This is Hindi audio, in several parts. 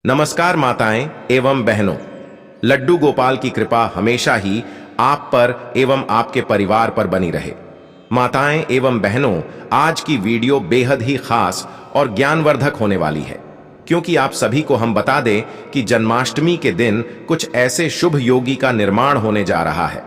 नमस्कार माताएं एवं बहनों। लड्डू गोपाल की कृपा हमेशा ही आप पर एवं आपके परिवार पर बनी रहे। माताएं एवं बहनों, आज की वीडियो बेहद ही खास और ज्ञानवर्धक होने वाली है, क्योंकि आप सभी को हम बता दें कि जन्माष्टमी के दिन कुछ ऐसे शुभ योगी का निर्माण होने जा रहा है।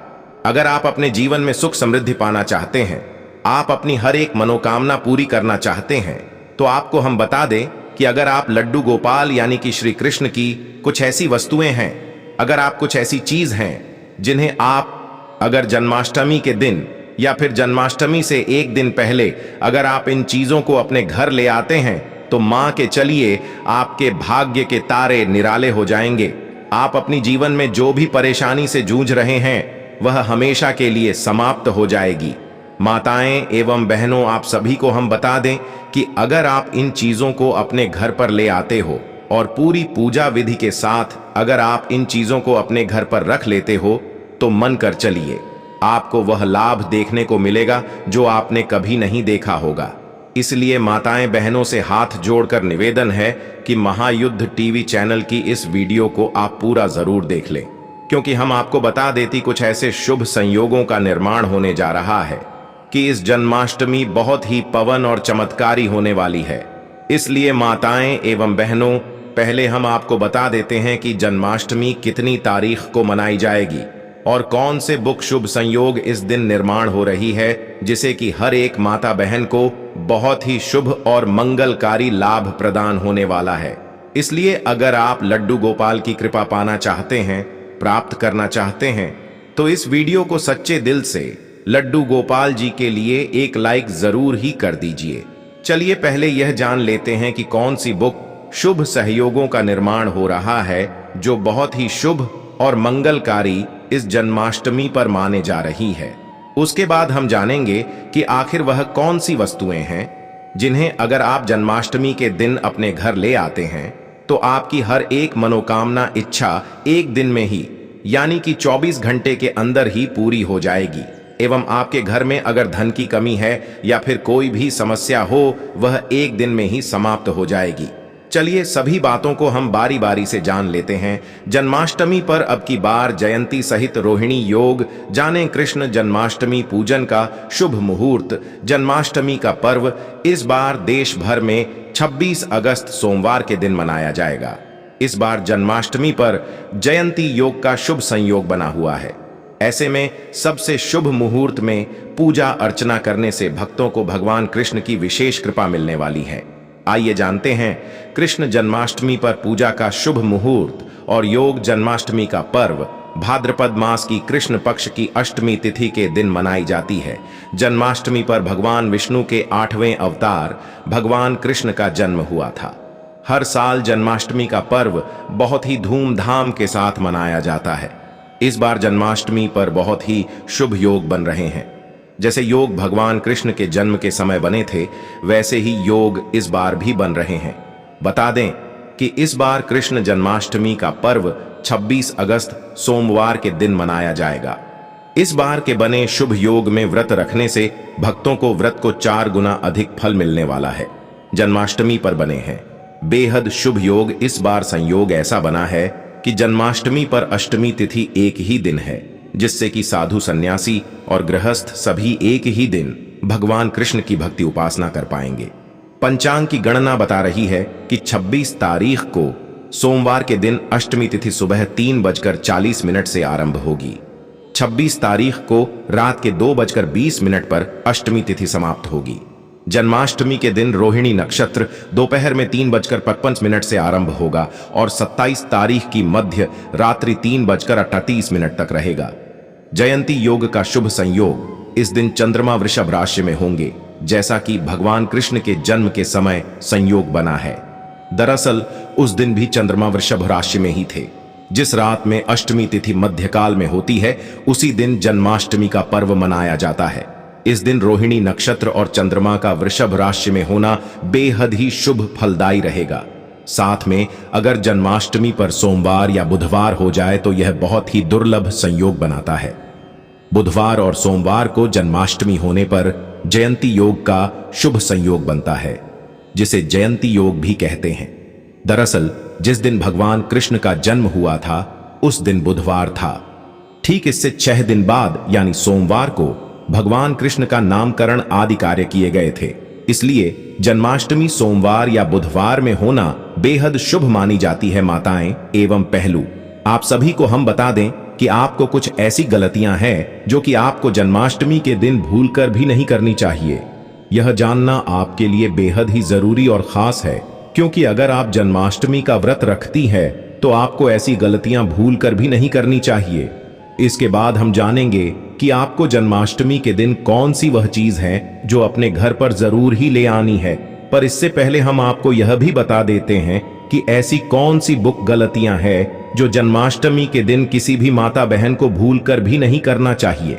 अगर आप अपने जीवन में सुख समृद्धि पाना चाहते हैं, आप अपनी हर एक मनोकामना पूरी करना चाहते हैं, तो आपको हम बता दें कि अगर आप लड्डू गोपाल यानी कि श्री कृष्ण की कुछ ऐसी वस्तुएं हैं, अगर आप कुछ ऐसी चीज हैं जिन्हें आप अगर जन्माष्टमी के दिन या फिर जन्माष्टमी से एक दिन पहले अगर आप इन चीजों को अपने घर ले आते हैं, तो मां के चलिए आपके भाग्य के तारे निराले हो जाएंगे। आप अपनी जीवन में जो भी परेशानी से जूझ रहे हैं वह हमेशा के लिए समाप्त हो जाएगी। माताएं एवं बहनों, आप सभी को हम बता दें कि अगर आप इन चीजों को अपने घर पर ले आते हो और पूरी पूजा विधि के साथ अगर आप इन चीजों को अपने घर पर रख लेते हो, तो मन कर चलिए आपको वह लाभ देखने को मिलेगा जो आपने कभी नहीं देखा होगा। इसलिए माताएं बहनों से हाथ जोड़कर निवेदन है कि महायुद्ध टीवी चैनल की इस वीडियो को आप पूरा जरूर देख लें, क्योंकि हम आपको बता देती कुछ ऐसे शुभ संयोगों का निर्माण होने जा रहा है कि इस जन्माष्टमी बहुत ही पवन और चमत्कारी होने वाली है। इसलिए माताएं एवं बहनों, पहले हम आपको बता देते हैं कि जन्माष्टमी कितनी तारीख को मनाई जाएगी और कौन से बुक शुभ संयोग इस दिन निर्माण हो रही है, जिसे कि हर एक माता बहन को बहुत ही शुभ और मंगलकारी लाभ प्रदान होने वाला है। इसलिए अगर आप लड्डू गोपाल की कृपा पाना चाहते हैं, प्राप्त करना चाहते हैं, तो इस वीडियो को सच्चे दिल से लड्डू गोपाल जी के लिए एक लाइक जरूर ही कर दीजिए। चलिए पहले यह जान लेते हैं कि कौन सी बुक शुभ सहयोगों का निर्माण हो रहा है जो बहुत ही शुभ और मंगलकारी इस जन्माष्टमी पर माने जा रही है। उसके बाद हम जानेंगे कि आखिर वह कौन सी वस्तुएं हैं जिन्हें अगर आप जन्माष्टमी के दिन अपने घर ले आते हैं तो आपकी हर एक मनोकामना इच्छा एक दिन में ही यानी कि 24 घंटे के अंदर ही पूरी हो जाएगी एवं आपके घर में अगर धन की कमी है या फिर कोई भी समस्या हो वह एक दिन में ही समाप्त हो जाएगी। चलिए सभी बातों को हम बारी बारी से जान लेते हैं। जन्माष्टमी पर अब की बार जयंती सहित रोहिणी योग, जाने कृष्ण जन्माष्टमी पूजन का शुभ मुहूर्त। जन्माष्टमी का पर्व इस बार देश भर में 26 अगस्त सोमवार के दिन मनाया जाएगा। इस बार जन्माष्टमी पर जयंती योग का शुभ संयोग बना हुआ है। ऐसे में सबसे शुभ मुहूर्त में पूजा अर्चना करने से भक्तों को भगवान कृष्ण की विशेष कृपा मिलने वाली है। आइए जानते हैं कृष्ण जन्माष्टमी पर पूजा का शुभ मुहूर्त और योग। जन्माष्टमी का पर्व भाद्रपद मास की कृष्ण पक्ष की अष्टमी तिथि के दिन मनाई जाती है। जन्माष्टमी पर भगवान विष्णु के 8वें अवतार भगवान कृष्ण का जन्म हुआ था। हर साल जन्माष्टमी का पर्व बहुत ही धूमधाम के साथ मनाया जाता है। इस बार जन्माष्टमी पर बहुत ही शुभ योग बन रहे हैं। जैसे योग भगवान कृष्ण के जन्म के समय बने थे, वैसे ही योग इस बार भी बन रहे हैं। बता दें कि इस बार कृष्ण जन्माष्टमी का पर्व 26 अगस्त सोमवार के दिन मनाया जाएगा। इस बार के बने शुभ योग में व्रत रखने से भक्तों को व्रत को 4 गुना अधिक फल मिलने वाला है। जन्माष्टमी पर बने हैं बेहद शुभ योग। इस बार संयोग ऐसा बना है कि जन्माष्टमी पर अष्टमी तिथि एक ही दिन है, जिससे कि साधु सन्यासी और गृहस्थ सभी एक ही दिन भगवान कृष्ण की भक्ति उपासना कर पाएंगे। पंचांग की गणना बता रही है कि 26 तारीख को सोमवार के दिन अष्टमी तिथि सुबह 3:40 से आरंभ होगी। 26 तारीख को रात के 2:20 पर अष्टमी तिथि समाप्त होगी। जन्माष्टमी के दिन रोहिणी नक्षत्र दोपहर में 3:55 से आरंभ होगा और 27 तारीख की मध्य रात्रि 3:38 तक रहेगा। जयंती योग का शुभ संयोग इस दिन चंद्रमा वृषभ राशि में होंगे, जैसा कि भगवान कृष्ण के जन्म के समय संयोग बना है। दरअसल उस दिन भी चंद्रमा वृषभ राशि में ही थे। जिस रात में अष्टमी तिथि मध्यकाल में होती है, उसी दिन जन्माष्टमी का पर्व मनाया जाता है। इस दिन रोहिणी नक्षत्र और चंद्रमा का वृषभ राशि में होना बेहद ही शुभ फलदायी रहेगा। साथ में अगर जन्माष्टमी पर सोमवार या बुधवार हो जाए तो यह बहुत ही दुर्लभ संयोग बनाता है। बुधवार और सोमवार को जन्माष्टमी होने पर जयंती योग का शुभ संयोग बनता है, जिसे जयंती योग भी कहते हैं। दरअसल जिस दिन भगवान कृष्ण का जन्म हुआ था उस दिन बुधवार था। ठीक इससे 6 दिन बाद यानी सोमवार को भगवान कृष्ण का नामकरण आदि कार्य किए गए थे। इसलिए जन्माष्टमी सोमवार या बुधवार में होना बेहद शुभ मानी जाती है माताएं एवं पहलू। आप सभी को हम बता दें कि आपको कुछ ऐसी गलतियां हैं जो कि आपको जन्माष्टमी के दिन भूलकर भी नहीं करनी चाहिए। यह जानना आपके लिए बेहद ही जरूरी और खास है, क्योंकि अगर आप जन्माष्टमी का व्रत रखती है तो आपको ऐसी गलतियां भूलकर भी नहीं करनी चाहिए। इसके बाद हम जानेंगे कि आपको जन्माष्टमी के दिन कौन सी वह चीज है जो अपने घर पर जरूर ही ले आनी है। पर इससे पहले हम आपको यह भी बता देते हैं कि ऐसी कौन सी बुक गलतियां हैं जो जन्माष्टमी के दिन किसी भी माता बहन को भूलकर भी नहीं करना चाहिए,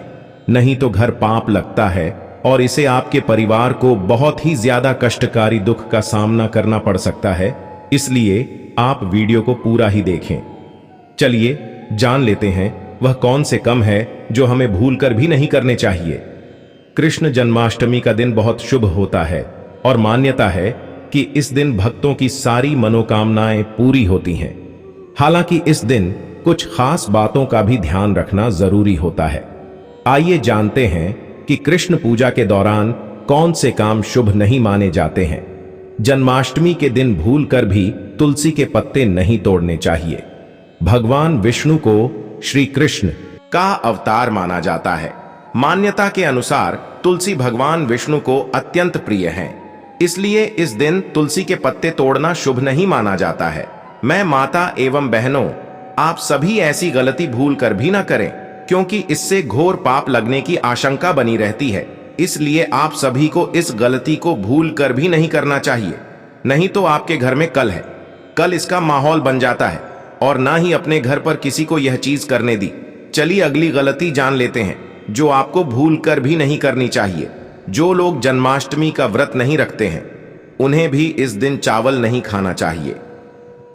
नहीं तो घर पाप लगता है और इसे आपके परिवार को बहुत ही ज्यादा कष्टकारी दुख का सामना करना पड़ सकता है। इसलिए आप वीडियो को पूरा ही देखें। चलिए जान लेते हैं वह कौन से काम है जो हमें भूलकर भी नहीं करने चाहिए। कृष्ण जन्माष्टमी का दिन बहुत शुभ होता है और मान्यता है कि इस दिन भक्तों की सारी मनोकामनाएं पूरी होती हैं। हालांकि इस दिन कुछ खास बातों का भी ध्यान रखना जरूरी होता है। आइए जानते हैं कि कृष्ण पूजा के दौरान कौन से काम शुभ नहीं माने जाते हैं। जन्माष्टमी के दिन भूलकर भी तुलसी के पत्ते नहीं तोड़ने चाहिए। भगवान विष्णु को श्री कृष्ण का अवतार माना जाता है। मान्यता के अनुसार तुलसी भगवान विष्णु को अत्यंत प्रिय है, इसलिए इस दिन तुलसी के पत्ते तोड़ना शुभ नहीं माना जाता है। मैं माता एवं बहनों, आप सभी ऐसी गलती भूल कर भी ना करें, क्योंकि इससे घोर पाप लगने की आशंका बनी रहती है। इसलिए आप सभी को इस गलती को भूल कर भी नहीं करना चाहिए, नहीं तो आपके घर में कल इसका माहौल बन जाता है और ना ही अपने घर पर किसी को यह चीज करने दी। चलिए अगली गलती जान लेते हैं जो आपको भूल कर भी नहीं करनी चाहिए। जो लोग जन्माष्टमी का व्रत नहीं रखते हैं उन्हें भी इस दिन चावल नहीं खाना चाहिए।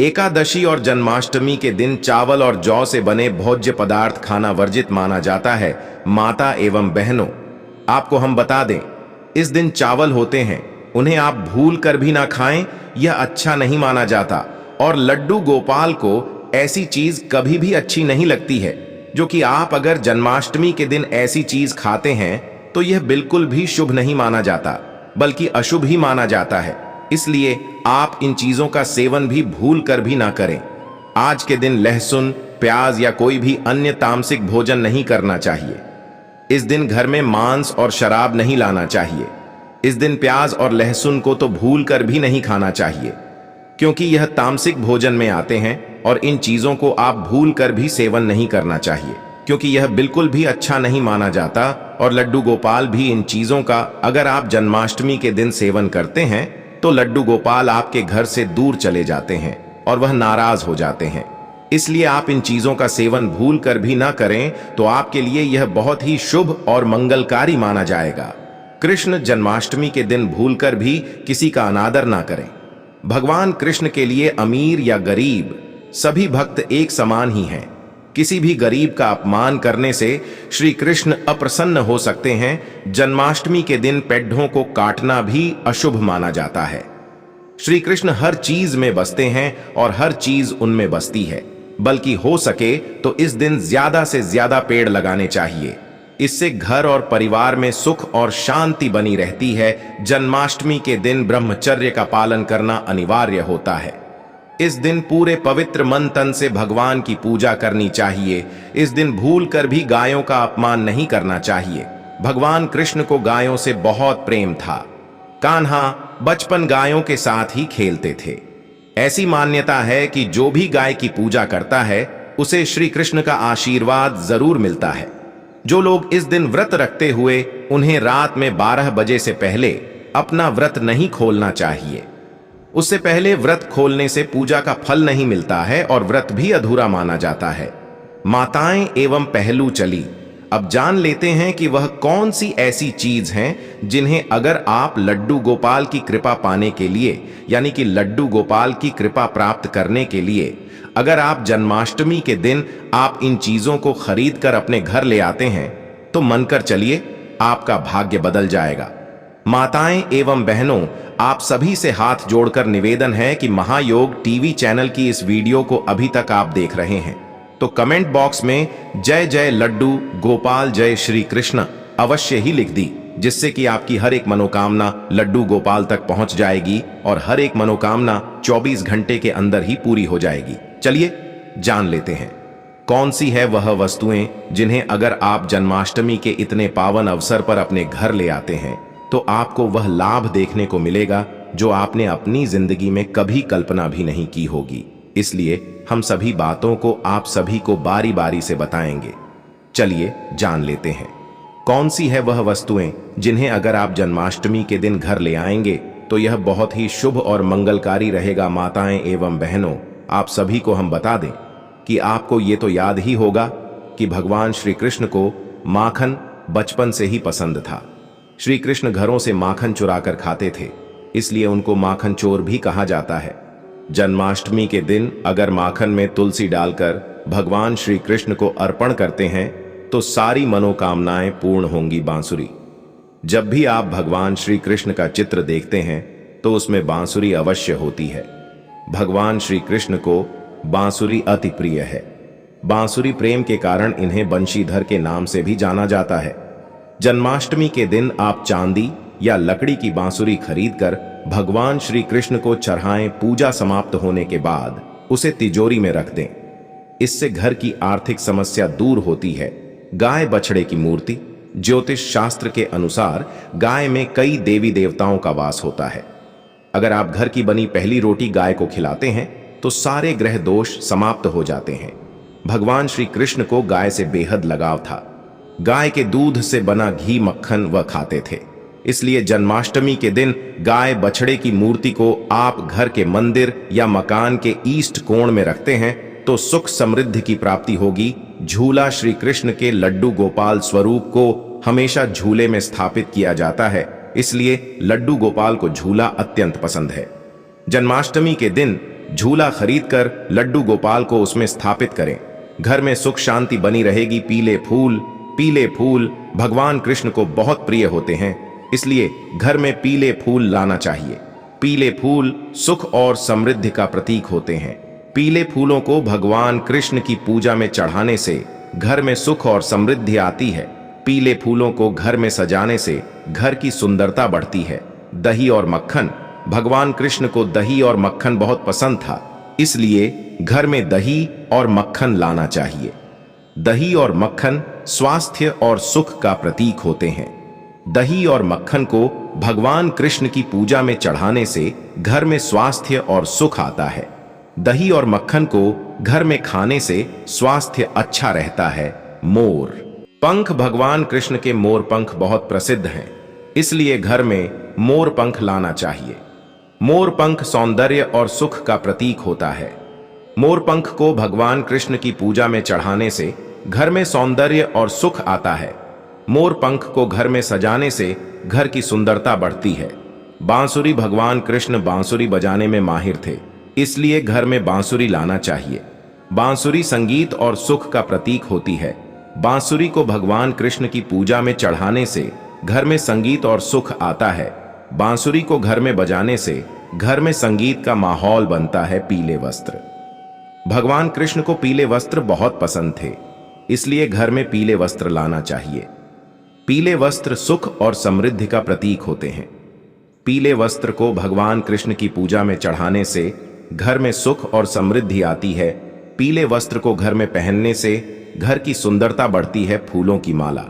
एकादशी और जन्माष्टमी के दिन चावल और जौ से बने भोज्य पदार्थ खाना वर्जित माना जाता है। माता एवं बहनों, आपको हम बता दें, इस दिन चावल होते हैं, उन्हें आप भूल कर भी ना खाएं, यह अच्छा नहीं माना जाता। और लड्डू गोपाल को ऐसी चीज कभी भी अच्छी नहीं लगती है, जो कि आप अगर जन्माष्टमी के दिन ऐसी चीज खाते हैं तो यह बिल्कुल भी शुभ नहीं माना जाता, बल्कि अशुभ ही माना जाता है। इसलिए आप इन चीजों का सेवन भी भूल कर भी ना करें। आज के दिन लहसुन, प्याज या कोई भी अन्य तामसिक भोजन नहीं करना चाहिए। इस दिन घर में मांस और शराब नहीं लाना चाहिए। इस दिन प्याज और लहसुन को तो भूल कर भी नहीं खाना चाहिए, क्योंकि यह तामसिक भोजन में आते हैं और इन चीजों को आप भूल कर भी सेवन नहीं करना चाहिए, क्योंकि यह बिल्कुल भी अच्छा नहीं माना जाता। और लड्डू गोपाल भी इन चीजों का अगर आप जन्माष्टमी के दिन सेवन करते हैं तो लड्डू गोपाल आपके घर से दूर चले जाते हैं और वह नाराज हो जाते हैं। इसलिए आप इन चीजों का सेवन भूल कर भी ना करें तो आपके लिए यह बहुत ही शुभ और मंगलकारी माना जाएगा। कृष्ण जन्माष्टमी के दिन भूलकर भी किसी का अनादर ना करें। भगवान कृष्ण के लिए अमीर या गरीब सभी भक्त एक समान ही हैं। किसी भी गरीब का अपमान करने से श्री कृष्ण अप्रसन्न हो सकते हैं। जन्माष्टमी के दिन पेड्ढों को काटना भी अशुभ माना जाता है। श्री कृष्ण हर चीज में बसते हैं और हर चीज उनमें बसती है, बल्कि हो सके तो इस दिन ज्यादा से ज्यादा पेड़ लगाने चाहिए। इससे घर और परिवार में सुख और शांति बनी रहती है। जन्माष्टमी के दिन ब्रह्मचर्य का पालन करना अनिवार्य होता है। इस दिन पूरे पवित्र मन तन से भगवान की पूजा करनी चाहिए। इस दिन भूल कर भी गायों का अपमान नहीं करना चाहिए। भगवान कृष्ण को गायों से बहुत प्रेम था। कान्हा बचपन गायों के साथ ही खेलते थे। ऐसी मान्यता है कि जो भी गाय की पूजा करता है उसे श्री कृष्ण का आशीर्वाद जरूर मिलता है। जो लोग इस दिन व्रत रखते हुए उन्हें रात में 12 बजे से पहले अपना व्रत नहीं खोलना चाहिए। उससे पहले व्रत खोलने से पूजा का फल नहीं मिलता है और व्रत भी अधूरा माना जाता है। माताएं एवं पहलू चली, अब जान लेते हैं कि वह कौन सी ऐसी चीज हैं जिन्हें अगर आप लड्डू गोपाल की कृपा पाने के लिए, यानी कि लड्डू गोपाल की कृपा प्राप्त करने के लिए, अगर आप जन्माष्टमी के दिन आप इन चीजों को खरीद कर अपने घर ले आते हैं तो मानकर चलिए आपका भाग्य बदल जाएगा। माताएं एवं बहनों, आप सभी से हाथ जोड़कर निवेदन है कि महायोग टीवी चैनल की इस वीडियो को अभी तक आप देख रहे हैं तो कमेंट बॉक्स में जय जय लड्डू गोपाल जय श्री कृष्ण अवश्य ही लिख दी, जिससे कि आपकी हर एक मनोकामना लड्डू गोपाल तक पहुंच जाएगी और हर एक मनोकामना 24 घंटे के अंदर ही पूरी हो जाएगी। चलिए जान लेते हैं कौन सी है वह वस्तुएं जिन्हें अगर आप जन्माष्टमी के इतने पावन अवसर पर अपने घर ले आते हैं तो आपको वह लाभ देखने को मिलेगा जो आपने अपनी जिंदगी में कभी कल्पना भी नहीं की होगी। इसलिए हम सभी बातों को आप सभी को बारी बारी से बताएंगे। चलिए जान लेते हैं कौन सी है वह वस्तुएं जिन्हें अगर आप जन्माष्टमी के दिन घर ले आएंगे तो यह बहुत ही शुभ और मंगलकारी रहेगा। माताएं एवं बहनों, आप सभी को हम बता दें कि आपको ये तो याद ही होगा कि भगवान श्री कृष्ण को माखन बचपन से ही पसंद था। श्री कृष्ण घरों से माखन चुराकर खाते थे, इसलिए उनको माखन चोर भी कहा जाता है। जन्माष्टमी के दिन अगर माखन में तुलसी डालकर भगवान श्री कृष्ण को अर्पण करते हैं तो सारी मनोकामनाएं पूर्ण होंगी। बांसुरी, जब भी आप भगवान श्री कृष्ण का चित्र देखते हैं तो उसमें बांसुरी अवश्य होती है। भगवान श्री कृष्ण को बांसुरी अति प्रिय है। बांसुरी प्रेम के कारण इन्हें बंशीधर के नाम से भी जाना जाता है। जन्माष्टमी के दिन आप चांदी या लकड़ी की बांसुरी खरीदकर भगवान श्री कृष्ण को चढ़ाएं। पूजा समाप्त होने के बाद उसे तिजोरी में रख दें। इससे घर की आर्थिक समस्या दूर होती है। गाय बछड़े की मूर्ति, ज्योतिष शास्त्र के अनुसार गाय में कई देवी देवताओं का वास होता है। अगर आप घर की बनी पहली रोटी गाय को खिलाते हैं तो सारे ग्रह दोष समाप्त हो जाते हैं। भगवान श्री कृष्ण को गाय से बेहद लगाव था। गाय के दूध से बना घी मक्खन वह खाते थे, इसलिए जन्माष्टमी के दिन गाय बछड़े की मूर्ति को आप घर के मंदिर या मकान के ईस्ट कोण में रखते हैं तो सुख समृद्धि की प्राप्ति होगी। झूला, श्री कृष्ण के लड्डू गोपाल स्वरूप को हमेशा झूले में स्थापित किया जाता है, इसलिए लड्डू गोपाल को झूला अत्यंत पसंद है। जन्माष्टमी के दिन झूला खरीदकर लड्डू गोपाल को उसमें स्थापित करें। घर में सुख शांति बनी रहेगी। पीले फूल भगवान कृष्ण को बहुत प्रिय होते हैं, इसलिए घर में पीले फूल लाना चाहिए। पीले फूल सुख और समृद्धि का प्रतीक होते हैं। पीले फूलों को भगवान कृष्ण की पूजा में चढ़ाने से घर में सुख और समृद्धि आती है। पीले फूलों को घर में सजाने से घर की सुंदरता बढ़ती है। दही और मक्खन, भगवान कृष्ण को दही और मक्खन बहुत पसंद था, इसलिए घर में दही और मक्खन लाना चाहिए। दही और मक्खन स्वास्थ्य और सुख का प्रतीक होते हैं। दही और मक्खन को भगवान कृष्ण की पूजा में चढ़ाने से घर में स्वास्थ्य और सुख आता है। दही और मक्खन को घर में खाने से स्वास्थ्य अच्छा रहता है। मोर पंख, भगवान कृष्ण के मोर पंख बहुत प्रसिद्ध हैं, इसलिए घर में मोर पंख लाना चाहिए। मोर पंख सौंदर्य और सुख का प्रतीक होता है। मोर पंख को भगवान कृष्ण की पूजा में चढ़ाने से घर में सौंदर्य और सुख आता है। मोर पंख को घर में सजाने से घर की सुंदरता बढ़ती है। बांसुरी, भगवान कृष्ण बांसुरी बजाने में माहिर थे, इसलिए घर में बांसुरी लाना चाहिए। बांसुरी संगीत और सुख का प्रतीक होती है। बांसुरी को भगवान कृष्ण की पूजा में चढ़ाने से घर में संगीत और सुख आता है। बांसुरी को घर में बजाने से घर में संगीत का माहौल बनता है। पीले वस्त्र, भगवान कृष्ण को पीले वस्त्र बहुत पसंद थे, इसलिए घर में पीले वस्त्र लाना चाहिए। पीले वस्त्र सुख और समृद्धि का प्रतीक होते हैं। पीले वस्त्र को भगवान कृष्ण की पूजा में चढ़ाने से घर में सुख और समृद्धि आती है। पीले वस्त्र को घर में पहनने से घर की सुंदरता बढ़ती है। फूलों की माला,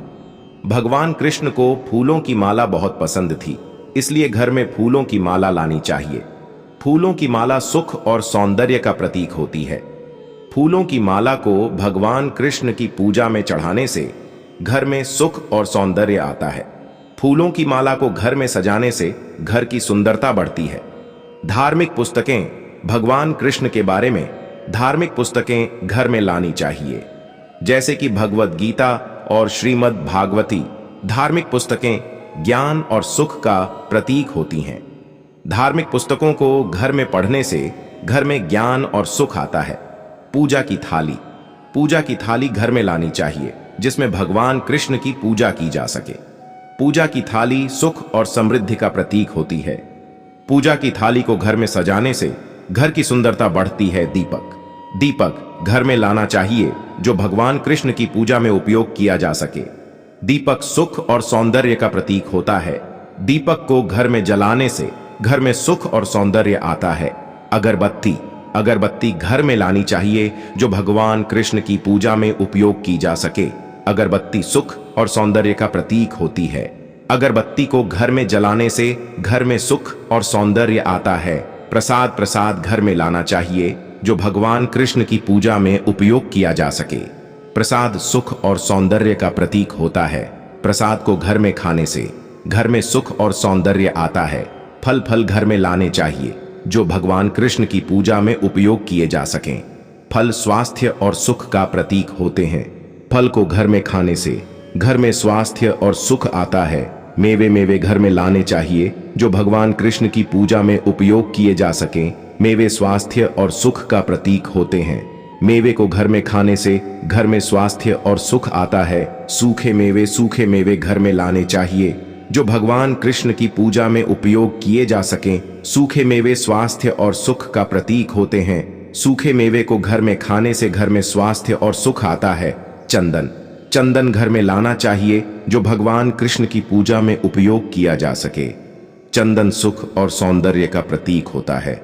भगवान कृष्ण को फूलों की माला बहुत पसंद थी, इसलिए घर में फूलों की माला लानी चाहिए। फूलों की माला सुख और सौंदर्य का प्रतीक होती है। फूलों की माला को भगवान कृष्ण की पूजा में चढ़ाने से घर में सुख और सौंदर्य आता है। फूलों की माला को घर में सजाने से घर की सुंदरता बढ़ती है। धार्मिक पुस्तकें, भगवान कृष्ण के बारे में धार्मिक पुस्तकें घर में लानी चाहिए, जैसे कि भगवद गीता और श्रीमद् भागवती। धार्मिक पुस्तकें ज्ञान और सुख का प्रतीक होती हैं। धार्मिक पुस्तकों को घर में पढ़ने से घर में ज्ञान और सुख आता है। पूजा की थाली घर में लानी चाहिए, जिसमें भगवान कृष्ण की पूजा की जा सके। पूजा की थाली सुख और समृद्धि का प्रतीक होती है। पूजा की थाली को घर में सजाने से घर की सुंदरता बढ़ती है। दीपक घर में लाना चाहिए जो भगवान कृष्ण की पूजा में उपयोग किया जा सके। दीपक सुख और सौंदर्य का प्रतीक होता है। दीपक को घर में जलाने से घर में सुख और सौंदर्य आता है। अगरबत्ती घर में लानी चाहिए जो भगवान कृष्ण की पूजा में उपयोग की जा सके। अगरबत्ती सुख और सौंदर्य का प्रतीक होती है। अगरबत्ती को घर में जलाने से घर में सुख और सौंदर्य आता है। प्रसाद घर में लाना चाहिए जो भगवान कृष्ण की पूजा में उपयोग किया जा सके। प्रसाद सुख और सौंदर्य का प्रतीक होता है। प्रसाद को घर में खाने से घर में सुख और सौंदर्य आता है। फल घर में लाने चाहिए जो भगवान कृष्ण की पूजा में उपयोग किए जा सकें। फल स्वास्थ्य और सुख का प्रतीक होते हैं। फल को घर में खाने से घर में स्वास्थ्य और सुख आता है। मेवे घर में लाने चाहिए जो भगवान कृष्ण की पूजा में उपयोग किए जा सकें। मेवे स्वास्थ्य और सुख का प्रतीक होते हैं। मेवे को घर में खाने से घर में स्वास्थ्य और सुख आता है। सूखे मेवे घर में लाने चाहिए जो भगवान कृष्ण की पूजा में उपयोग किए जा सकें। सूखे मेवे स्वास्थ्य और सुख का प्रतीक होते हैं। सूखे मेवे को घर में खाने से घर में स्वास्थ्य और सुख आता है। चंदन घर में लाना चाहिए जो भगवान कृष्ण की पूजा में उपयोग किया जा सके। चंदन सुख और सौंदर्य का प्रतीक होता है।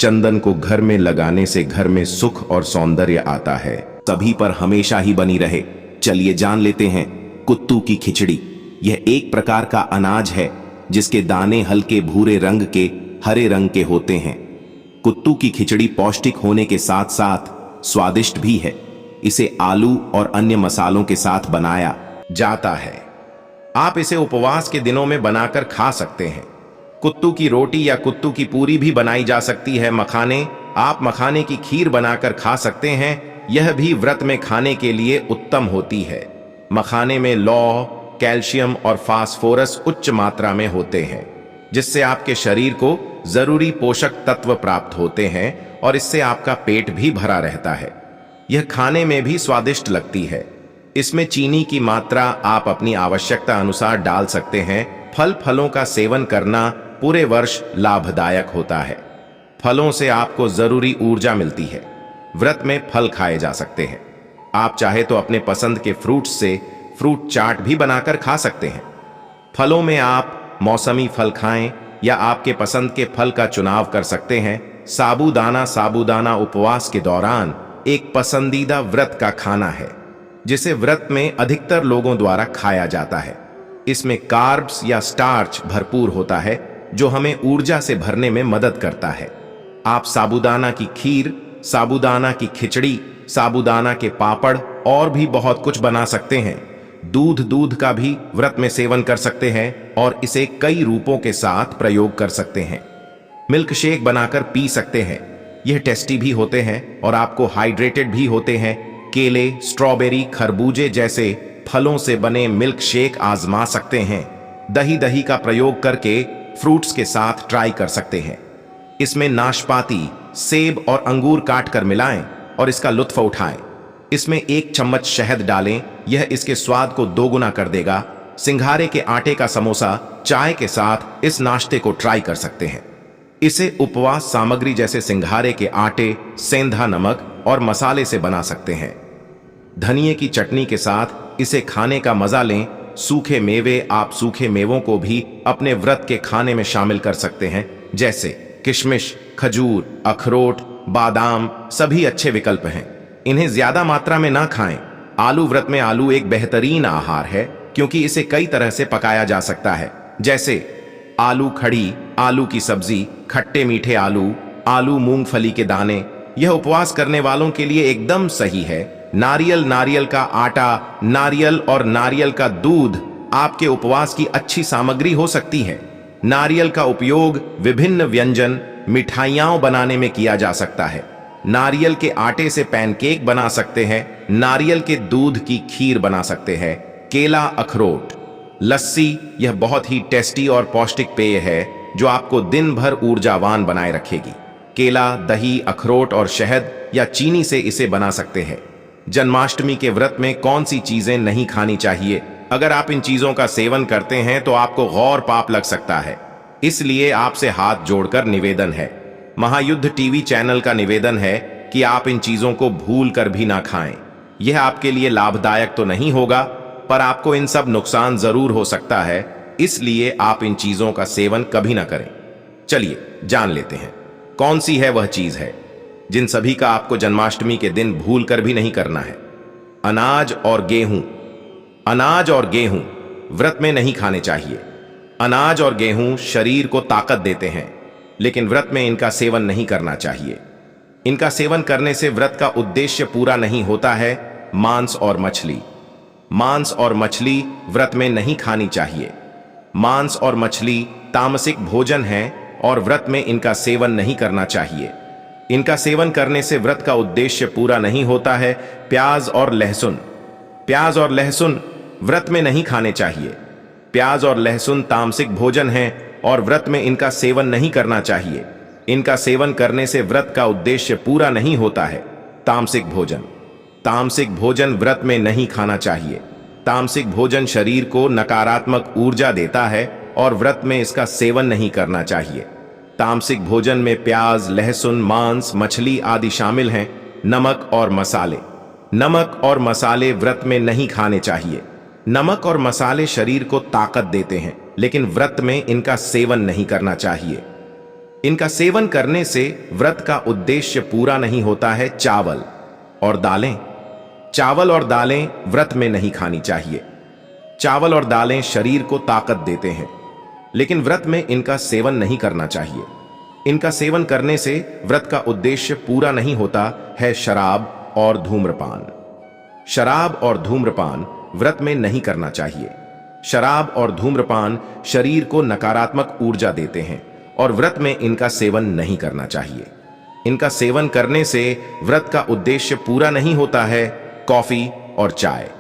चंदन को घर में लगाने से घर में सुख और सौंदर्य आता है। सभी पर हमेशा ही बनी रहे। चलिए जान लेते हैं कुत्तू की खिचड़ी। यह एक प्रकार का अनाज है जिसके दाने हल्के भूरे रंग के हरे रंग के होते हैं। कुत्तू की खिचड़ी पौष्टिक होने के साथ साथ स्वादिष्ट भी है। इसे आलू और अन्य मसालों के साथ बनाया जाता है। आप इसे उपवास के दिनों में बनाकर खा सकते हैं। कुत्तू की रोटी या कुत्तू की पूरी भी बनाई जा सकती है। आप मखाने की खीर बनाकर खा सकते हैं। यह भी व्रत में खाने के लिए उत्तम होती है। मखाने में लौह, कैल्शियम और फास्फोरस उच्च मात्रा में होते हैं जिससे आपके शरीर को जरूरी पोषक तत्व प्राप्त होते हैं और इससे आपका पेट भी भरा रहता है। यह खाने में भी स्वादिष्ट लगती है। इसमें चीनी की मात्रा आप अपनी आवश्यकता अनुसार डाल सकते हैं। फलों का सेवन करना पूरे वर्ष लाभदायक होता है। फलों से आपको जरूरी ऊर्जा मिलती है। व्रत में फल खाए जा सकते हैं। आप चाहे तो अपने पसंद के फ्रूट्स से फ्रूट चाट भी बनाकर खा सकते हैं। फलों में आप मौसमी फल खाएं या आपके पसंद के फल का चुनाव कर सकते हैं। साबूदाना उपवास के दौरान एक पसंदीदा व्रत का खाना है जिसे व्रत में अधिकतर लोगों द्वारा खाया जाता है। इसमें कार्ब्स या स्टार्च भरपूर होता है जो हमें ऊर्जा से भरने में मदद करता है। आप साबूदाना की खीर, साबूदाना की खिचड़ी, साबूदाना के पापड़ और भी बहुत कुछ बना सकते हैं। दूध का भी व्रत में सेवन कर सकते हैं और इसे कई रूपों के साथ प्रयोग कर सकते हैं। मिल्क शेक बनाकर पी सकते हैं। यह टेस्टी भी होते हैं और आपको हाइड्रेटेड भी होते हैं। केले, स्ट्रॉबेरी, खरबूजे जैसे फलों से बने मिल्क शेक आजमा सकते हैं। दही का प्रयोग करके फ्रूट्स के साथ ट्राई कर सकते हैं। इसमें नाशपाती, सेब और अंगूर काट कर मिलाएं और इसका लुत्फ उठाएं। इसमें 1 चम्मच शहद डालें। यह इसके स्वाद को दोगुना कर देगा। सिंघारे के आटे का समोसा चाय के साथ इस नाश्ते को ट्राई कर सकते हैं। इसे उपवास सामग्री जैसे सिंघारे के आटे, सेंधा नमक और मसाले से बना सकते हैं। धनिये की चटनी के साथ इसे खाने का मजा लें। सूखे मेवे, आप सूखे मेवों को भी अपने व्रत के खाने में शामिल कर सकते हैं जैसे किशमिश, खजूर, अखरोट, बादाम सभी अच्छे विकल्प हैं। इन्हें ज्यादा मात्रा में ना खाएं। व्रत में आलू एक बेहतरीन आहार है क्योंकि इसे कई तरह से पकाया जा सकता है जैसे आलू खड़ी, आलू की सब्जी, खट्टे मीठे आलू मूंगफली के दाने। यह उपवास करने वालों के लिए एकदम सही है। नारियल का आटा, नारियल और नारियल का दूध आपके उपवास की अच्छी सामग्री हो सकती है। नारियल का उपयोग विभिन्न व्यंजन, मिठाइयां बनाने में किया जा सकता है। नारियल के आटे से पैनकेक बना सकते हैं। नारियल के दूध की खीर बना सकते हैं। केला, अखरोट, लस्सी यह बहुत ही टेस्टी और पौष्टिक पेय है जो आपको दिन भर ऊर्जावान बनाए रखेगी। केला, दही, अखरोट और शहद या चीनी से इसे बना सकते हैं। जन्माष्टमी के व्रत में कौन सी चीजें नहीं खानी चाहिए? अगर आप इन चीजों का सेवन करते हैं तो आपको घोर पाप लग सकता है। इसलिए आपसे हाथ जोड़कर निवेदन है, महायुद्ध टीवी चैनल का निवेदन है कि आप इन चीजों को भूल कर भी ना खाएं। यह आपके लिए लाभदायक तो नहीं होगा, पर आपको इन सब नुकसान जरूर हो सकता है, इसलिए आप इन चीजों का सेवन कभी ना करें। चलिए जान लेते हैं कौन सी है वह चीज है जिन सभी का आपको जन्माष्टमी के दिन भूल कर भी नहीं करना है। अनाज और गेहूं। अनाज और गेहूं व्रत में नहीं खाने चाहिए। अनाज और गेहूं शरीर को ताकत देते हैं, लेकिन व्रत में इनका सेवन नहीं करना चाहिए। इनका सेवन करने से व्रत का उद्देश्य पूरा नहीं होता है। मांस और मछली। मांस और मछली व्रत में नहीं खानी चाहिए। मांस और मछली तामसिक भोजन है और व्रत में इनका सेवन नहीं करना चाहिए। इनका सेवन करने से व्रत का उद्देश्य पूरा नहीं होता है। प्याज और लहसुन। प्याज और लहसुन व्रत में नहीं खाने चाहिए। प्याज और लहसुन तामसिक भोजन है और व्रत में इनका सेवन नहीं करना चाहिए। इनका सेवन करने से व्रत का उद्देश्य पूरा नहीं होता है। तामसिक भोजन। तामसिक भोजन व्रत में नहीं खाना चाहिए। तामसिक भोजन शरीर को नकारात्मक ऊर्जा देता है और व्रत में इसका सेवन नहीं करना चाहिए। तामसिक भोजन में प्याज, लहसुन, मांस, मछली आदि शामिल हैं। नमक और मसाले। नमक और मसाले व्रत में नहीं खाने चाहिए। नमक और मसाले शरीर को ताकत देते हैं, लेकिन व्रत में इनका सेवन नहीं करना चाहिए। इनका सेवन करने से व्रत का उद्देश्य पूरा नहीं होता है। चावल और दालें। चावल और दालें व्रत में नहीं खानी चाहिए। चावल और दालें शरीर को ताकत देते हैं, लेकिन व्रत में इनका सेवन नहीं करना चाहिए। इनका सेवन करने से व्रत का उद्देश्य पूरा नहीं होता है। शराब और धूम्रपान। शराब और धूम्रपान व्रत में नहीं करना चाहिए। शराब और धूम्रपान शरीर को नकारात्मक ऊर्जा देते हैं और व्रत में इनका सेवन नहीं करना चाहिए। इनका सेवन करने से व्रत का उद्देश्य पूरा नहीं होता है। कॉफी और चाय।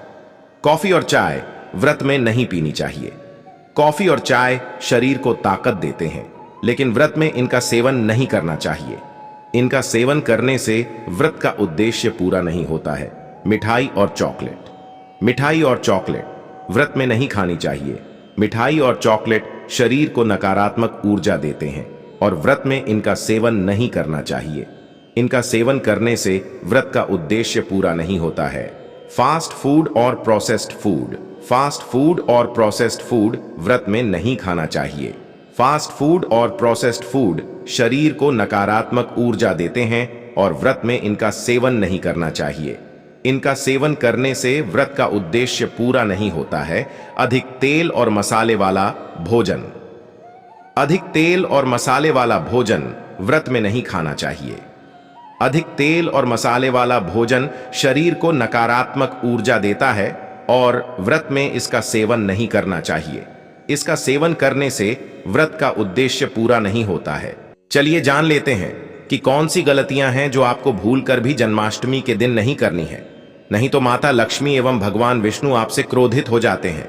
कॉफी और चाय व्रत में नहीं पीनी चाहिए। कॉफी और चाय शरीर को ताकत देते हैं, लेकिन व्रत में इनका सेवन नहीं करना चाहिए। इनका सेवन करने से व्रत का उद्देश्य पूरा नहीं होता है। मिठाई और चॉकलेट। मिठाई और चॉकलेट व्रत में नहीं खानी चाहिए। मिठाई और चॉकलेट शरीर को नकारात्मक ऊर्जा देते हैं और व्रत में इनका सेवन नहीं करना चाहिए। इनका सेवन करने से व्रत का उद्देश्य पूरा नहीं होता है। फास्ट फूड और प्रोसेस्ड फूड। फास्ट फूड और प्रोसेस्ड फूड व्रत में नहीं खाना चाहिए। फास्ट फूड और प्रोसेस्ड फूड शरीर को नकारात्मक ऊर्जा देते हैं और व्रत में इनका सेवन नहीं करना चाहिए। इनका सेवन करने से व्रत का उद्देश्य पूरा नहीं होता है। अधिक तेल और मसाले वाला भोजन। अधिक तेल और मसाले वाला भोजन व्रत में नहीं खाना चाहिए। अधिक तेल और मसाले वाला भोजन शरीर को नकारात्मक ऊर्जा देता है और व्रत में इसका सेवन नहीं करना चाहिए। इसका सेवन करने से व्रत का उद्देश्य पूरा नहीं होता है। चलिए जान लेते हैं कि कौन सी गलतियां हैं जो आपको भूलकर भी जन्माष्टमी के दिन नहीं करनी है, नहीं तो माता लक्ष्मी एवं भगवान विष्णु आपसे क्रोधित हो जाते हैं।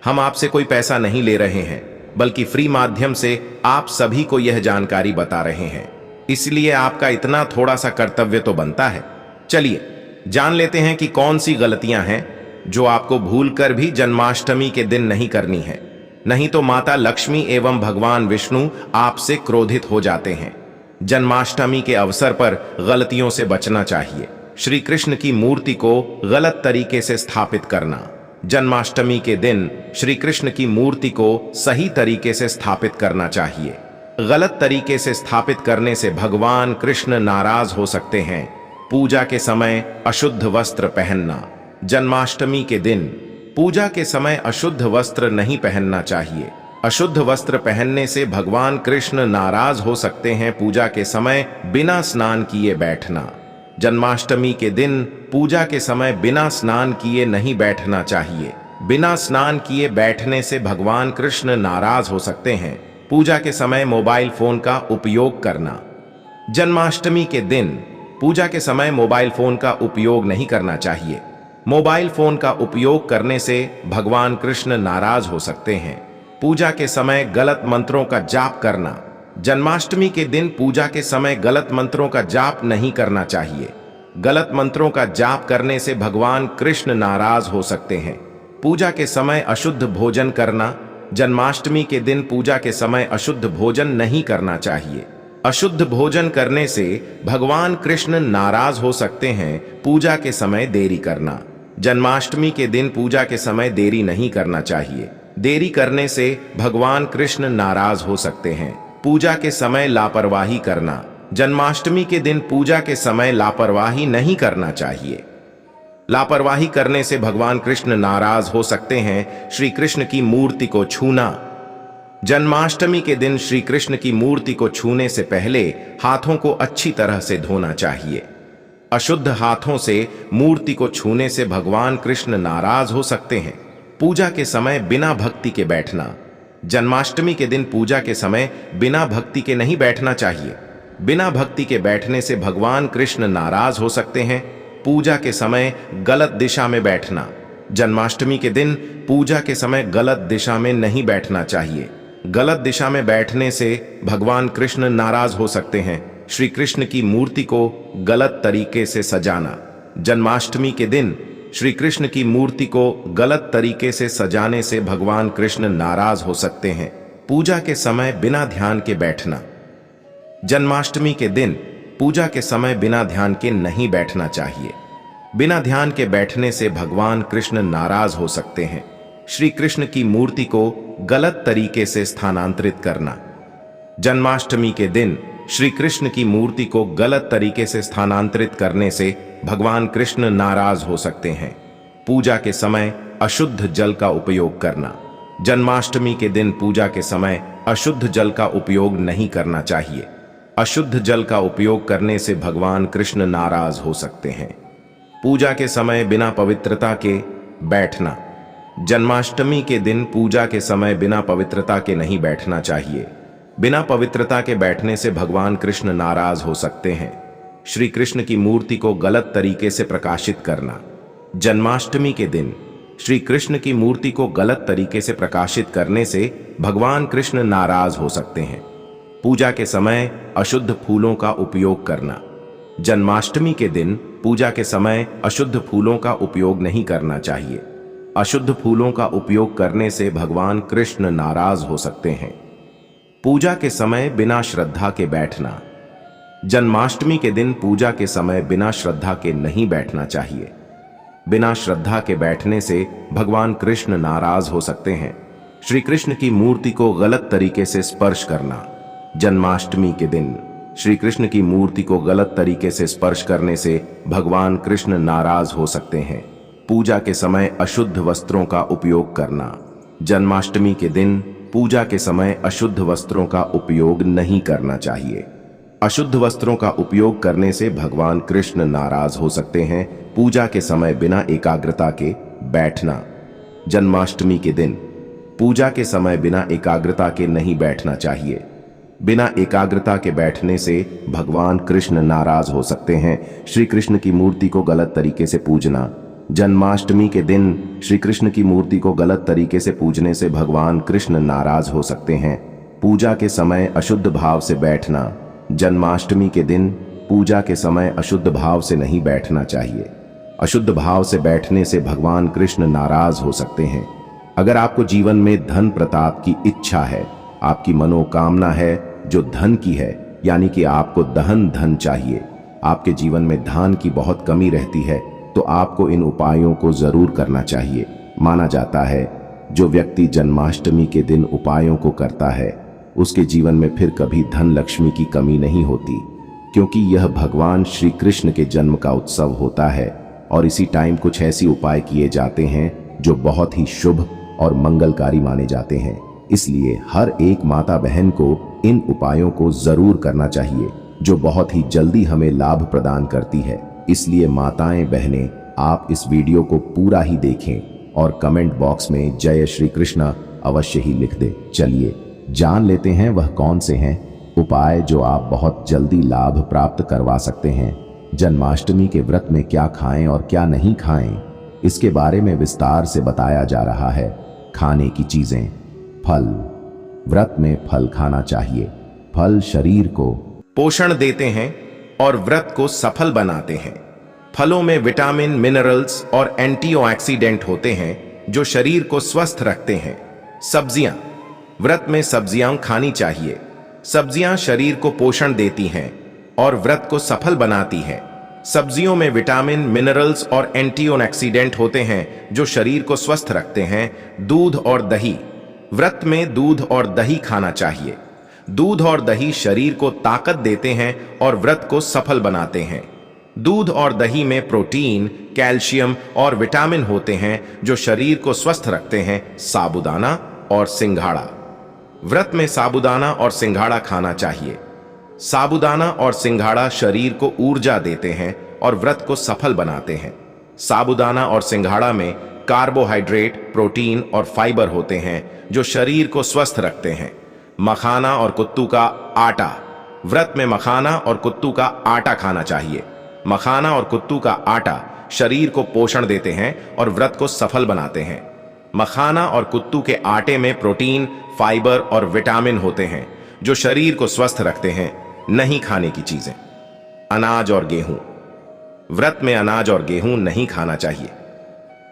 हम आपसे कोई पैसा नहीं ले रहे हैं, बल्कि फ्री माध्यम से आप सभी को यह जानकारी बता रहे हैं, इसलिए आपका इतना थोड़ा सा कर्तव्य तो बनता है। चलिए जान लेते हैं कि कौन सी गलतियां हैं जो आपको भूलकर भी जन्माष्टमी के दिन नहीं करनी है, नहीं तो माता लक्ष्मी एवं भगवान विष्णु आपसे क्रोधित हो जाते हैं। जन्माष्टमी के अवसर पर गलतियों से बचना चाहिए। श्री कृष्ण की मूर्ति को गलत तरीके से स्थापित करना। जन्माष्टमी के दिन श्री कृष्ण की मूर्ति को सही तरीके से स्थापित करना चाहिए। गलत तरीके से स्थापित करने से भगवान कृष्ण नाराज हो सकते हैं। पूजा के समय अशुद्ध वस्त्र पहनना। जन्माष्टमी के दिन पूजा के समय अशुद्ध वस्त्र नहीं पहनना चाहिए। अशुद्ध वस्त्र पहनने से भगवान कृष्ण नाराज हो सकते हैं। पूजा के समय बिना स्नान किए बैठना। जन्माष्टमी के दिन पूजा के समय बिना स्नान किए नहीं बैठना चाहिए। बिना स्नान किए बैठने से भगवान कृष्ण नाराज हो सकते हैं। पूजा के समय मोबाइल फोन का उपयोग करना। जन्माष्टमी के दिन पूजा के समय मोबाइल फोन का उपयोग नहीं करना चाहिए। मोबाइल फोन का उपयोग करने से भगवान कृष्ण नाराज हो सकते हैं। पूजा के समय गलत मंत्रों का जाप करना। जन्माष्टमी के दिन पूजा के समय गलत मंत्रों का जाप नहीं करना चाहिए। गलत मंत्रों का जाप करने से भगवान कृष्ण नाराज हो सकते हैं। पूजा के समय अशुद्ध भोजन करना। जन्माष्टमी के दिन पूजा के समय अशुद्ध भोजन नहीं करना चाहिए। अशुद्ध भोजन करने से भगवान कृष्ण नाराज हो सकते हैं। पूजा के समय देरी करना। जन्माष्टमी के दिन पूजा के समय देरी नहीं करना चाहिए। देरी करने से भगवान कृष्ण नाराज हो सकते हैं। पूजा के समय लापरवाही करना। जन्माष्टमी के दिन पूजा के समय लापरवाही नहीं करना चाहिए। लापरवाही करने से भगवान कृष्ण नाराज हो सकते हैं। श्री कृष्ण की मूर्ति को छूना। जन्माष्टमी के दिन श्री कृष्ण की मूर्ति को छूने से पहले हाथों को अच्छी तरह से धोना चाहिए। अशुद्ध हाथों से मूर्ति को छूने से भगवान कृष्ण नाराज हो सकते हैं। पूजा के समय बिना भक्ति के बैठना। जन्माष्टमी के दिन पूजा के समय बिना भक्ति के नहीं बैठना चाहिए। बिना भक्ति के बैठने से भगवान कृष्ण नाराज हो सकते हैं। पूजा के समय गलत दिशा में बैठना। जन्माष्टमी के दिन पूजा के समय गलत दिशा में नहीं बैठना चाहिए। गलत दिशा में बैठने से भगवान कृष्ण नाराज हो सकते हैं। श्री कृष्ण की मूर्ति को गलत तरीके से सजाना। जन्माष्टमी के दिन श्री कृष्ण की मूर्ति को गलत तरीके से सजाने से भगवान कृष्ण नाराज हो सकते हैं। पूजा के समय बिना ध्यान के बैठना। जन्माष्टमी के दिन पूजा के समय बिना ध्यान के नहीं बैठना चाहिए। बिना ध्यान के बैठने से भगवान कृष्ण नाराज हो सकते हैं। श्री कृष्ण की मूर्ति को गलत तरीके से स्थानांतरित करना। जन्माष्टमी के दिन श्री कृष्ण की मूर्ति को गलत तरीके से स्थानांतरित करने से भगवान कृष्ण नाराज हो सकते हैं। पूजा के समय अशुद्ध जल का उपयोग करना। जन्माष्टमी के दिन पूजा के समय अशुद्ध जल का उपयोग नहीं करना चाहिए। अशुद्ध जल का उपयोग करने से भगवान कृष्ण नाराज हो सकते हैं। पूजा के समय बिना पवित्रता के बैठना। जन्माष्टमी के दिन पूजा के समय बिना पवित्रता के नहीं बैठना चाहिए। बिना पवित्रता के बैठने से भगवान कृष्ण नाराज हो सकते हैं। श्री कृष्ण की मूर्ति को गलत तरीके से प्रकाशित करना। जन्माष्टमी के दिन श्री कृष्ण की मूर्ति को गलत तरीके से प्रकाशित करने से भगवान कृष्ण नाराज हो सकते हैं। पूजा के समय अशुद्ध फूलों का उपयोग करना। जन्माष्टमी के दिन पूजा के समय अशुद्ध फूलों का उपयोग नहीं करना चाहिए। अशुद्ध फूलों का उपयोग करने से भगवान कृष्ण नाराज हो सकते हैं। पूजा के समय बिना श्रद्धा के बैठना। जन्माष्टमी के दिन पूजा के समय बिना श्रद्धा के नहीं बैठना चाहिए। बिना श्रद्धा के बैठने से भगवान कृष्ण नाराज हो सकते हैं। श्री कृष्ण की मूर्ति को गलत तरीके से स्पर्श करना। जन्माष्टमी के दिन श्री कृष्ण की मूर्ति को गलत तरीके से स्पर्श करने से भगवान कृष्ण नाराज हो सकते हैं। पूजा के समय अशुद्ध वस्त्रों का उपयोग करना। जन्माष्टमी के दिन पूजा के समय अशुद्ध वस्त्रों का उपयोग नहीं करना चाहिए। अशुद्ध वस्त्रों का उपयोग करने से भगवान कृष्ण नाराज हो सकते हैं। पूजा के समय बिना एकाग्रता के बैठना। जन्माष्टमी के दिन पूजा के समय बिना एकाग्रता के नहीं बैठना चाहिए। बिना एकाग्रता के बैठने से भगवान कृष्ण नाराज हो सकते हैं। श्री कृष्ण की मूर्ति को गलत तरीके से पूजना। जन्माष्टमी के दिन श्री कृष्ण की मूर्ति को गलत तरीके से पूजने से भगवान कृष्ण नाराज हो सकते हैं। पूजा के समय अशुद्ध भाव से बैठना। जन्माष्टमी के दिन पूजा के समय अशुद्ध भाव से नहीं बैठना चाहिए। अशुद्ध भाव से बैठने से भगवान कृष्ण नाराज हो सकते हैं। अगर आपको जीवन में धन प्रताप की इच्छा है, आपकी मनोकामना है जो धन की है, यानी कि आपको दहन धन चाहिए, आपके जीवन में धान की बहुत कमी रहती है, तो आपको इन उपायों को जरूर करना चाहिए। माना जाता है जो व्यक्ति जन्माष्टमी के दिन उपायों को करता है उसके जीवन में फिर कभी धन लक्ष्मी की कमी नहीं होती, क्योंकि यह भगवान श्री कृष्ण के जन्म का उत्सव होता है और इसी टाइम कुछ ऐसे उपाय किए जाते हैं जो बहुत ही शुभ और मंगलकारी माने जाते हैं। इसलिए हर एक माता बहन को इन उपायों को जरूर करना चाहिए जो बहुत ही जल्दी हमें लाभ प्रदान करती है। इसलिए माताएं बहनें, आप इस वीडियो को पूरा ही देखें और कमेंट बॉक्स में जय श्री कृष्णा अवश्य ही लिख दें। चलिए जान लेते हैं वह कौन से हैं उपाय जो आप बहुत जल्दी लाभ प्राप्त करवा सकते हैं। जन्माष्टमी के व्रत में क्या खाएं और क्या नहीं खाएं, इसके बारे में विस्तार से बताया जा रहा है। खाने की चीजें। फल। व्रत में फल खाना चाहिए। फल शरीर को पोषण देते हैं और व्रत को सफल बनाते हैं। फलों में विटामिन, मिनरल्स और एंटीऑक्सीडेंट होते हैं जो शरीर को स्वस्थ रखते हैं। सब्जियां, व्रत में सब्जियां खानी चाहिए। सब्जियां शरीर को पोषण देती हैं और व्रत को सफल बनाती हैं। सब्जियों में विटामिन, मिनरल्स और एंटीऑक्सीडेंट होते हैं जो शरीर को स्वस्थ रखते हैं। दूध और दही, व्रत में दूध और दही खाना चाहिए। दूध और दही शरीर को ताकत देते हैं और व्रत को सफल बनाते हैं। दूध और दही में प्रोटीन, कैल्शियम और विटामिन होते हैं जो शरीर को स्वस्थ रखते हैं। साबूदाना और सिंघाड़ा, व्रत में साबूदाना और सिंघाड़ा खाना चाहिए। साबूदाना और सिंघाड़ा शरीर को ऊर्जा देते हैं और व्रत को सफल बनाते हैं। साबूदाना और सिंघाड़ा में कार्बोहाइड्रेट, प्रोटीन और फाइबर होते हैं जो शरीर को स्वस्थ रखते हैं। मखाना और कुत्तू का आटा, व्रत में मखाना और कुत्तू का आटा खाना चाहिए। मखाना और कुत्तू का आटा शरीर को पोषण देते हैं और व्रत को सफल बनाते हैं। मखाना और कुत्तू के आटे में प्रोटीन, फाइबर और विटामिन होते हैं जो शरीर को स्वस्थ रखते हैं। नहीं खाने की चीजें, अनाज और गेहूं, व्रत में अनाज और गेहूं नहीं खाना चाहिए।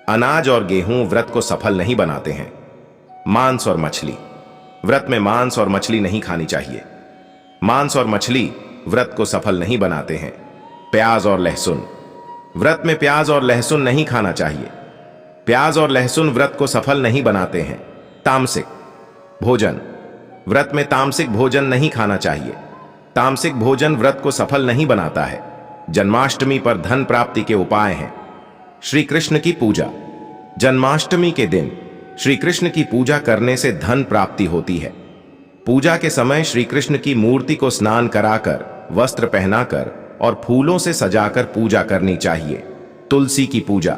अनाज और गेहूं व्रत को सफल नहीं बनाते हैं। मांस और मछली, व्रत में मांस और मछली नहीं खानी चाहिए। मांस और मछली व्रत को सफल नहीं बनाते हैं। प्याज और लहसुन, व्रत में प्याज और लहसुन नहीं खाना चाहिए। प्याज और लहसुन व्रत को सफल नहीं बनाते हैं। तामसिक भोजन, व्रत में तामसिक भोजन नहीं खाना चाहिए। तामसिक भोजन व्रत को सफल नहीं बनाता है। जन्माष्टमी पर धन प्राप्ति के उपाय हैं। श्री कृष्ण की पूजा, जन्माष्टमी के दिन श्री कृष्ण की पूजा करने से धन प्राप्ति होती है। पूजा के समय श्री कृष्ण की मूर्ति को स्नान कराकर, वस्त्र पहनाकर और फूलों से सजाकर पूजा करनी चाहिए। तुलसी की पूजा,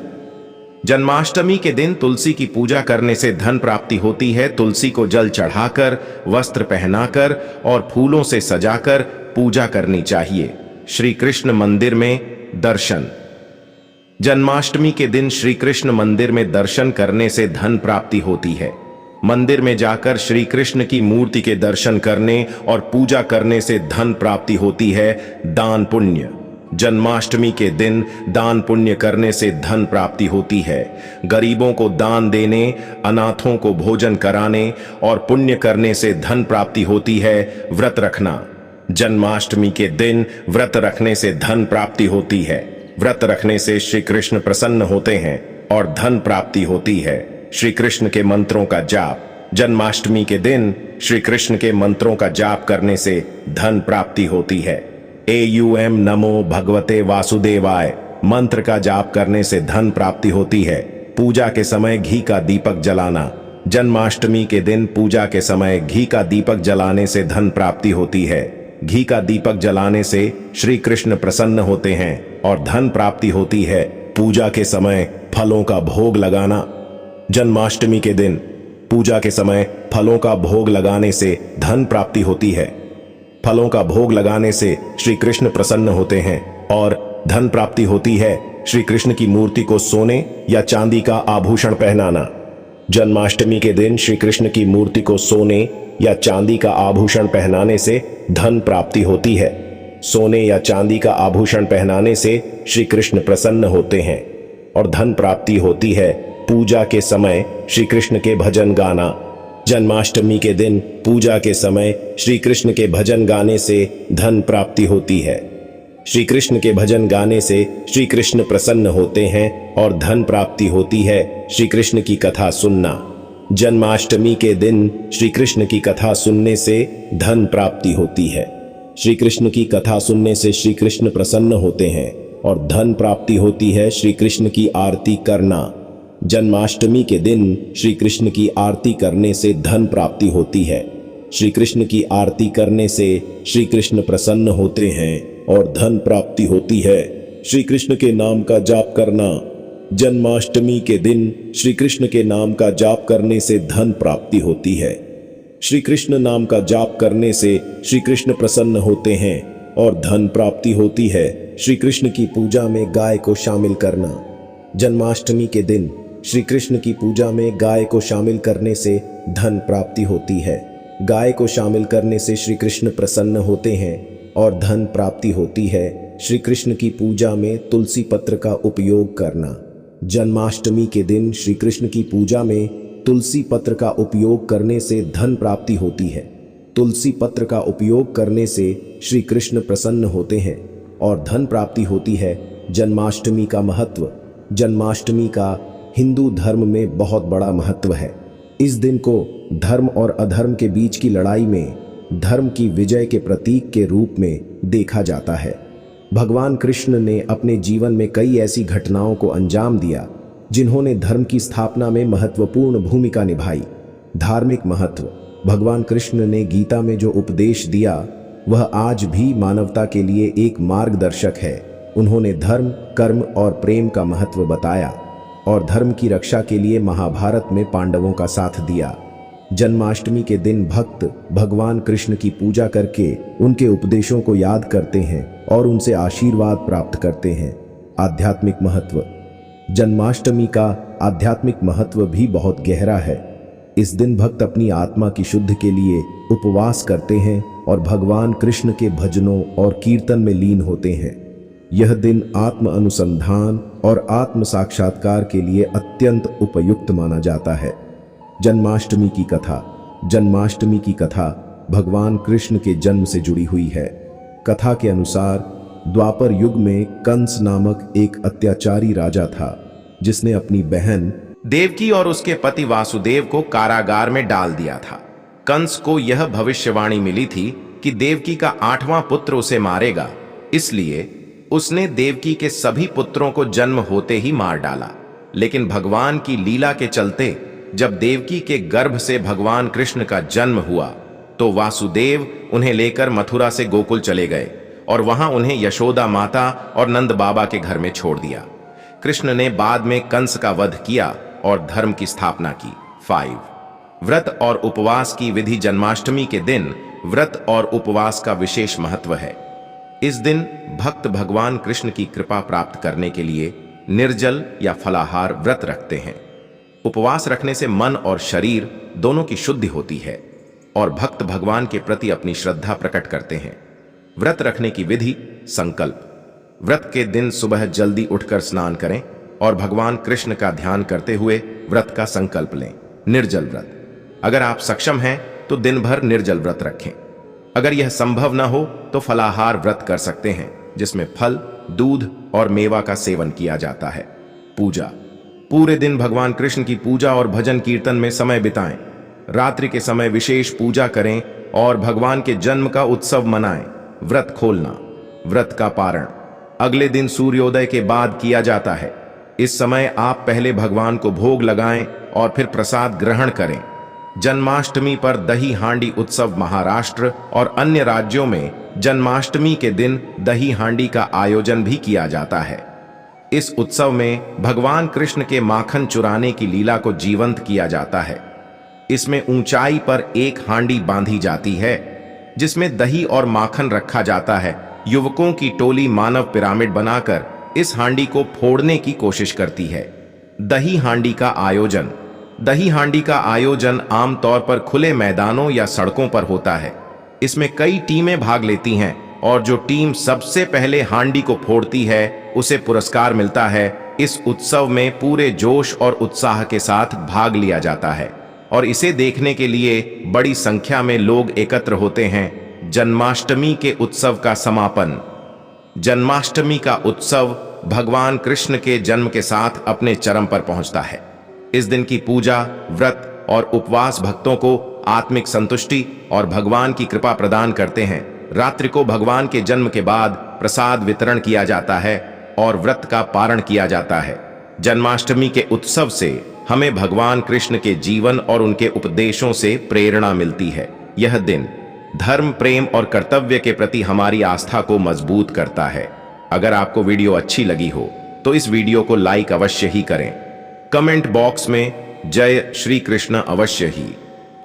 जन्माष्टमी के दिन तुलसी की पूजा करने से धन प्राप्ति होती है। तुलसी को जल चढ़ाकर, वस्त्र पहनाकर और फूलों से सजाकर पूजा करनी चाहिए। श्री कृष्ण मंदिर में दर्शन, जन्माष्टमी के दिन श्री कृष्ण मंदिर में दर्शन करने से धन प्राप्ति होती है। मंदिर में जाकर श्री कृष्ण की मूर्ति के दर्शन करने और पूजा करने से धन प्राप्ति होती है। दान पुण्य, जन्माष्टमी के दिन दान पुण्य करने से धन प्राप्ति होती है। गरीबों को दान देने, अनाथों को भोजन कराने और पुण्य करने से धन प्राप्ति होती है। व्रत रखना, जन्माष्टमी के दिन व्रत रखने से धन प्राप्ति होती है। व्रत रखने से श्री कृष्ण प्रसन्न होते हैं और धन प्राप्ति होती है। श्री कृष्ण के मंत्रों का जाप, जन्माष्टमी के दिन श्री कृष्ण के मंत्रों का जाप करने से धन प्राप्ति होती है। AUM नमो भगवते वासुदेवाय मंत्र का जाप करने से धन प्राप्ति होती है। पूजा के समय घी का दीपक जलाना, जन्माष्टमी के दिन पूजा के समय घी का दीपक जलाने से धन प्राप्ति होती है। घी का दीपक जलाने से श्री कृष्ण प्रसन्न होते हैं और धन प्राप्ति होती है। पूजा के समय फलों का भोग लगाना, जन्माष्टमी के दिन पूजा के समय फलों का भोग लगाने से धन प्राप्ति होती है। फलों का भोग लगाने से श्री कृष्ण प्रसन्न होते हैं और धन प्राप्ति होती है। श्री कृष्ण की मूर्ति को सोने या चांदी का आभूषण पहनाना, जन्माष्टमी के दिन श्री कृष्ण की मूर्ति को सोने या चांदी का आभूषण पहनाने से धन प्राप्ति होती है। सोने या चांदी का आभूषण पहनाने से श्री कृष्ण प्रसन्न होते हैं और धन प्राप्ति होती है। पूजा के समय श्री कृष्ण के भजन गाना, जन्माष्टमी के दिन पूजा के समय श्री कृष्ण के भजन गाने से धन प्राप्ति होती है। श्री कृष्ण के भजन गाने से श्री कृष्ण प्रसन्न होते हैं और धन प्राप्ति होती है। श्री कृष्ण की कथा सुनना, जन्माष्टमी के दिन श्री कृष्ण की कथा सुनने से धन प्राप्ति होती है। श्री कृष्ण की कथा सुनने से श्री कृष्ण प्रसन्न होते हैं और धन प्राप्ति होती है। श्री कृष्ण की आरती करना, जन्माष्टमी के दिन श्री कृष्ण की आरती करने से धन प्राप्ति होती है। श्री कृष्ण की आरती करने से श्री कृष्ण प्रसन्न होते हैं और धन प्राप्ति होती है। श्री कृष्ण के नाम का जाप करना, जन्माष्टमी के दिन श्री कृष्ण के नाम का जाप करने से धन प्राप्ति होती है। श्री कृष्ण नाम का जाप करने से श्री कृष्ण प्रसन्न होते हैं और धन प्राप्ति होती है। श्री कृष्ण की पूजा में गाय को शामिल करना, जन्माष्टमी के दिन श्री कृष्ण की पूजा में गाय को शामिल करने से धन प्राप्ति होती है। गाय को शामिल करने से श्री कृष्ण प्रसन्न होते हैं और धन प्राप्ति होती है। श्री कृष्ण की पूजा में तुलसी पत्र का उपयोग करना, जन्माष्टमी के दिन श्री कृष्ण की पूजा में तुलसी पत्र का उपयोग करने से धन प्राप्ति होती है। तुलसी पत्र का उपयोग करने से श्री कृष्ण प्रसन्न होते हैं और धन प्राप्ति होती है। जन्माष्टमी का महत्व। जन्माष्टमी का हिंदू धर्म में बहुत बड़ा महत्व है। इस दिन को धर्म और अधर्म के बीच की लड़ाई में धर्म की विजय के प्रतीक के रूप में देखा जाता है। भगवान कृष्ण ने अपने जीवन में कई ऐसी घटनाओं को अंजाम दिया जिन्होंने धर्म की स्थापना में महत्वपूर्ण भूमिका निभाई। धार्मिक महत्व। भगवान कृष्ण ने गीता में जो उपदेश दिया वह आज भी मानवता के लिए एक मार्गदर्शक है। उन्होंने धर्म, कर्म और प्रेम का महत्व बताया और धर्म की रक्षा के लिए महाभारत में पांडवों का साथ दिया। जन्माष्टमी के दिन भक्त भगवान कृष्ण की पूजा करके उनके उपदेशों को याद करते हैं और उनसे आशीर्वाद प्राप्त करते हैं। आध्यात्मिक महत्व। जन्माष्टमी का आध्यात्मिक महत्व भी बहुत गहरा है। इस दिन भक्त अपनी आत्मा की शुद्धि के लिए उपवास करते हैं और भगवान कृष्ण के भजनों और कीर्तन में लीन होते हैं। यह दिन आत्म अनुसंधान और आत्म साक्षात्कार के लिए अत्यंत उपयुक्त माना जाता है। जन्माष्टमी की कथा। जन्माष्टमी की कथा भगवान कृष्ण के जन्म से जुड़ी हुई है। कथा के अनुसार द्वापर युग में कंस नामक एक अत्याचारी राजा था जिसने अपनी बहन देवकी और उसके पति वासुदेव को कारागार में डाल दिया था। कंस को यह भविष्यवाणी मिली थी कि देवकी का 8वां पुत्र उसे मारेगा, इसलिए उसने देवकी के सभी पुत्रों को जन्म होते ही मार डाला। लेकिन भगवान की लीला के चलते जब देवकी के गर्भ से भगवान कृष्ण का जन्म हुआ तो वासुदेव उन्हें लेकर मथुरा से गोकुल चले गए और वहां उन्हें यशोदा माता और नंद बाबा के घर में छोड़ दिया। कृष्ण ने बाद में कंस का वध किया और धर्म की स्थापना की। 5 व्रत और उपवास की विधि। जन्माष्टमी के दिन व्रत और उपवास का विशेष महत्व है। इस दिन भक्त भगवान कृष्ण की कृपा प्राप्त करने के लिए निर्जल या फलाहार व्रत रखते हैं। उपवास रखने से मन और शरीर दोनों की शुद्धि होती है और भक्त भगवान के प्रति अपनी श्रद्धा प्रकट करते हैं। व्रत रखने की विधि। संकल्प। व्रत के दिन सुबह जल्दी उठकर स्नान करें और भगवान कृष्ण का ध्यान करते हुए व्रत का संकल्प लें। निर्जल व्रत। अगर आप सक्षम हैं तो दिन भर निर्जल व्रत रखें। अगर यह संभव न हो तो फलाहार व्रत कर सकते हैं जिसमें फल, दूध और मेवा का सेवन किया जाता है। पूजा। पूरे दिन भगवान कृष्ण की पूजा और भजन कीर्तन में समय बिताएं। रात्रि के समय विशेष पूजा करें और भगवान के जन्म का उत्सव मनाएं। व्रत खोलना। व्रत का पारण अगले दिन सूर्योदय के बाद किया जाता है। इस समय आप पहले भगवान को भोग लगाएं और फिर प्रसाद ग्रहण करें। जन्माष्टमी पर दही हांडी उत्सव। महाराष्ट्र और अन्य राज्यों में जन्माष्टमी के दिन दही हांडी का आयोजन भी किया जाता है। इस उत्सव में भगवान कृष्ण के माखन चुराने की लीला को जीवंत किया जाता है। इसमें ऊंचाई पर एक हांडी बांधी जाती है जिसमें दही और माखन रखा जाता है। युवकों की टोली मानव पिरामिड बनाकर इस हांडी को फोड़ने की कोशिश करती है। दही हांडी का आयोजन। दही हांडी का आयोजन आमतौर पर खुले मैदानों या सड़कों पर होता है। इसमें कई टीमें भाग लेती हैं और जो टीम सबसे पहले हांडी को फोड़ती है उसे पुरस्कार मिलता है। इस उत्सव में पूरे जोश और उत्साह के साथ भाग लिया जाता है और इसे देखने के लिए बड़ी संख्या में लोग एकत्र होते हैं। जन्माष्टमी के उत्सव का समापन। जन्माष्टमी का उत्सव भगवान कृष्ण के जन्म के साथ अपने चरम पर पहुंचता है। इस दिन की पूजा, व्रत और उपवास भक्तों को आत्मिक संतुष्टि और भगवान की कृपा प्रदान करते हैं। रात्रि को भगवान के जन्म के बाद प्रसाद वितरण किया जाता है और व्रत का पारण किया जाता है। जन्माष्टमी के उत्सव से हमें भगवान कृष्ण के जीवन और उनके उपदेशों से प्रेरणा मिलती है। यह दिन धर्म, प्रेम और कर्तव्य के प्रति हमारी आस्था को मजबूत करता है। अगर आपको वीडियो अच्छी लगी हो तो इस वीडियो को लाइक अवश्य ही करें। कमेंट बॉक्स में जय श्री कृष्ण अवश्य ही,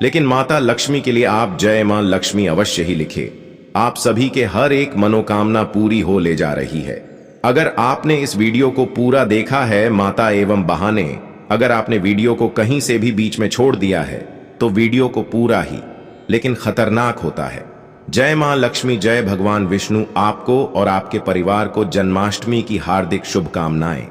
लेकिन माता लक्ष्मी के लिए आप जय मां लक्ष्मी अवश्य ही लिखें। आप सभी के हर एक मनोकामना पूरी हो ले जा रही है। अगर आपने इस वीडियो को पूरा देखा है माता एवं बहाने, अगर आपने वीडियो को कहीं से भी बीच में छोड़ दिया है तो वीडियो को पूरा ही लेकिन खतरनाक होता है। जय मां लक्ष्मी, जय भगवान विष्णु। आपको और आपके परिवार को जन्माष्टमी की हार्दिक शुभकामनाएं।